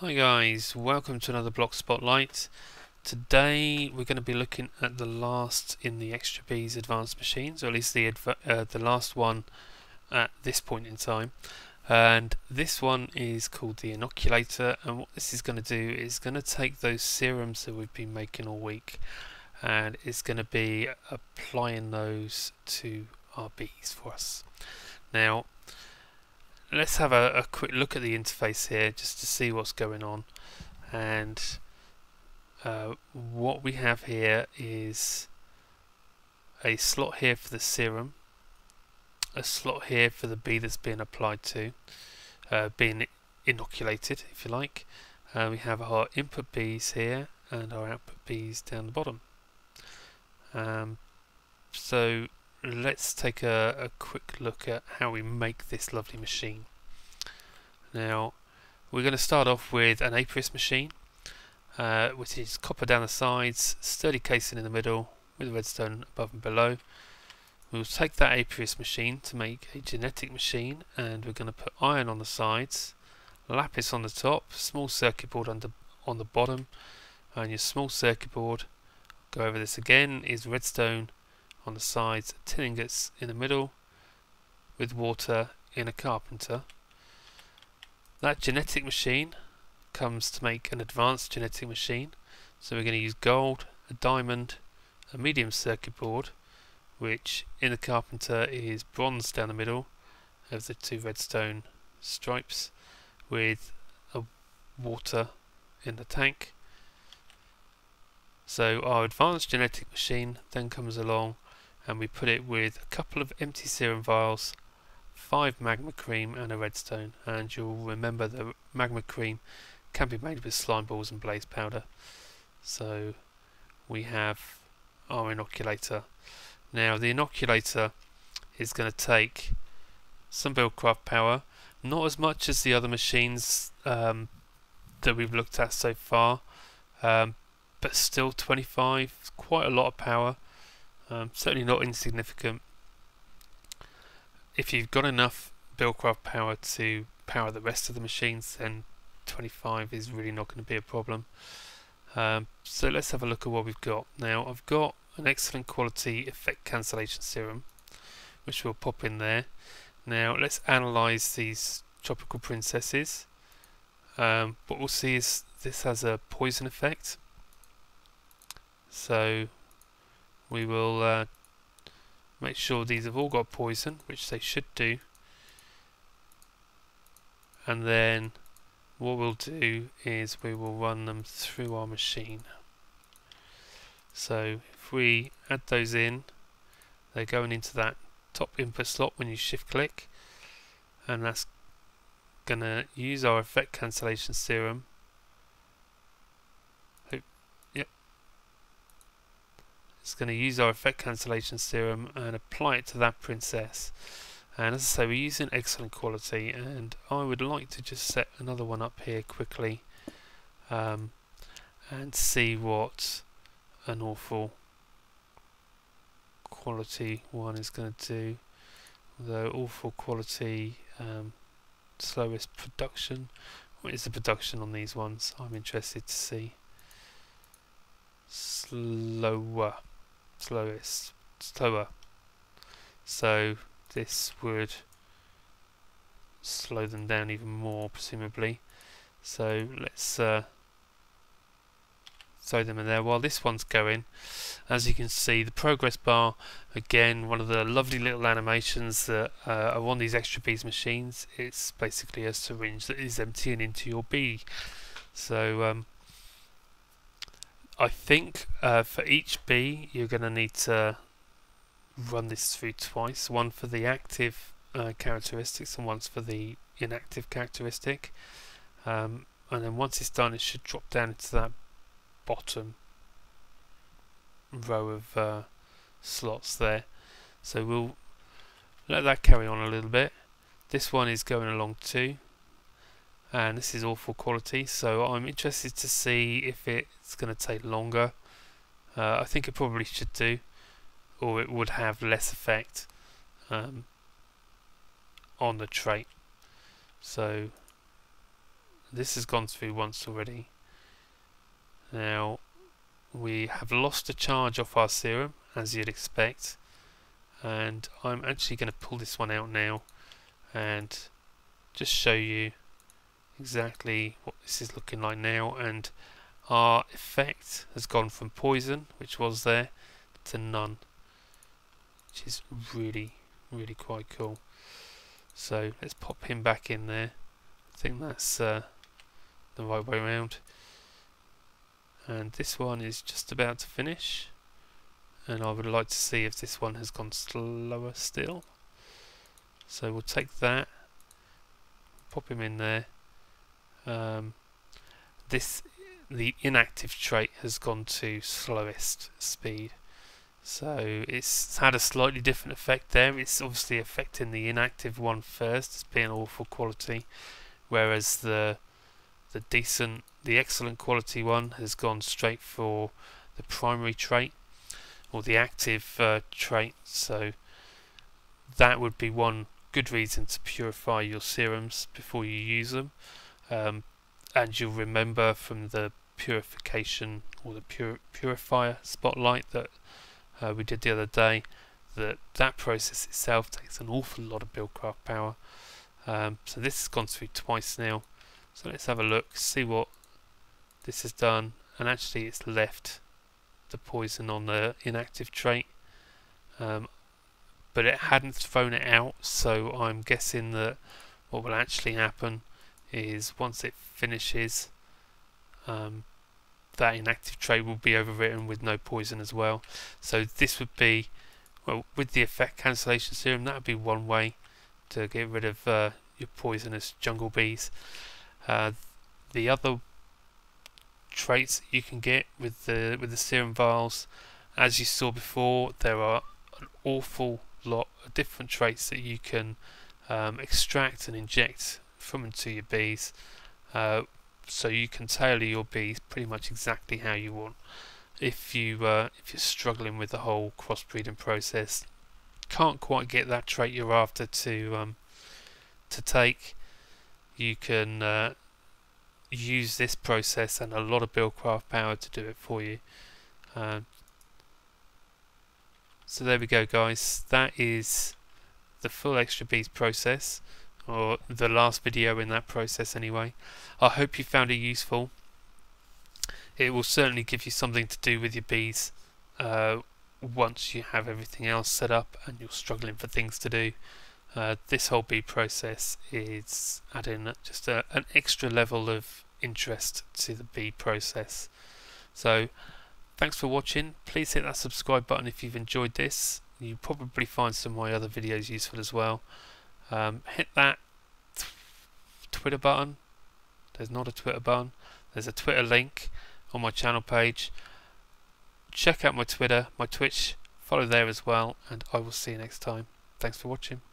Hi guys, welcome to another block spotlight. Today we're going to be looking at the last in the Extra B's advanced machines, or at least the last one at this point in time. And this one is called the Innoculator, and what this is going to do is going to take those serums that we've been making all week and it's going to be applying those to our bees for us. Now let's have a quick look at the interface here just to see what's going on. And what we have here is a slot here for the serum, a slot here for the bee that's being applied to, being inoculated if you like. We have our input bees here and our output bees down the bottom. So let's take a quick look at how we make this lovely machine. Now we're going to start off with an apiarist machine, which is copper down the sides, sturdy casing in the middle with redstone above and below. We'll take that apiarist machine to make a genetic machine, and we're going to put iron on the sides, lapis on the top, small circuit board on the bottom, and your small circuit board, go over this again, is redstone on the sides, tin ingots in the middle with water in a carpenter. That genetic machine comes to make an advanced genetic machine, so we're going to use gold, a diamond, a medium circuit board, which in the carpenter is bronze down the middle of the two redstone stripes with a water in the tank. So our advanced genetic machine then comes along and we put it with a couple of empty serum vials, 5 magma cream and a redstone, and you'll remember the magma cream can be made with slime balls and blaze powder. So we have our inoculator. Now the inoculator is going to take some buildcraft power, not as much as the other machines that we've looked at so far, but still 25, quite a lot of power, certainly not insignificant. If you've got enough buildcraft power to power the rest of the machines, then 25 is really not going to be a problem. So let's have a look at what we've got. Now I've got an excellent quality effect cancellation serum, which we'll pop in there. Now let's analyse these tropical princesses. What we'll see is this has a poison effect. So we will make sure these have all got poison, which they should do, and then what we'll do is we will run them through our machine. So if we add those in, they're going into that top input slot when you shift click, and that's going to use our effect cancellation serum. It's going to use our effect cancellation serum and apply it to that princess. And as I say, we're using excellent quality, and I would like to just set another one up here quickly and see what an awful quality one is going to do. The awful quality slowest production. What is the production on these ones? I'm interested to see. Slower. So this would slow them down even more, presumably. So let's throw them in there while this one's going. As you can see, the progress bar, again, one of the lovely little animations that are on these Extra Bees machines. It's basically a syringe that is emptying into your bee. So I think for each bee you're going to need to run this through twice, one for the active characteristics and once for the inactive characteristic, and then once it's done it should drop down into that bottom row of slots there. So we'll let that carry on a little bit. This one is going along too, and this is awful quality, so I'm interested to see if it's going to take longer. I think it probably should do, or it would have less effect on the trait. So this has gone through once already. Now we have lost a charge off our serum, as you'd expect, and I'm actually going to pull this one out now and just show you exactly what this is looking like now. And our effect has gone from poison, which was there, to none, which is really quite cool. So let's pop him back in there. I think that's the right way around. And this one is just about to finish, and I would like to see if this one has gone slower still. So we'll take that, pop him in there. The inactive trait has gone to slowest speed, so it's had a slightly different effect there. It's obviously affecting the inactive one first as being awful quality, whereas the excellent quality one has gone straight for the primary trait, or the active trait. So that would be one good reason to purify your serums before you use them. And you'll remember from the purification, or the purifier spotlight that we did the other day, that process itself takes an awful lot of buildcraft power. So this has gone through twice now. So let's have a look, see what this has done. And actually it's left the poison on the inactive trait, but it hadn't thrown it out, so I'm guessing that what will actually happen is once it finishes, that inactive trait will be overwritten with no poison as well. So this would be, well, with the effect cancellation serum, that would be one way to get rid of your poisonous jungle bees. The other traits that you can get with the serum vials, as you saw before, there are an awful lot of different traits that you can extract and inject from into your bees, so you can tailor your bees pretty much exactly how you want. If you're struggling with the whole crossbreeding process, can't quite get that trait you're after to take, you can use this process and a lot of buildcraft power to do it for you. So there we go, guys. That is the full extra bees process, or the last video in that process anyway. I hope you found it useful. It will certainly give you something to do with your bees once you have everything else set up and you're struggling for things to do. This whole bee process is adding just an extra level of interest to the bee process. So thanks for watching. Please hit that subscribe button if you've enjoyed this. You probably find some of my other videos useful as well. Hit that Twitter button. There's not a Twitter button. There's a Twitter link on my channel page. Check out my Twitter, my Twitch. Follow there as well, and I will see you next time. Thanks for watching.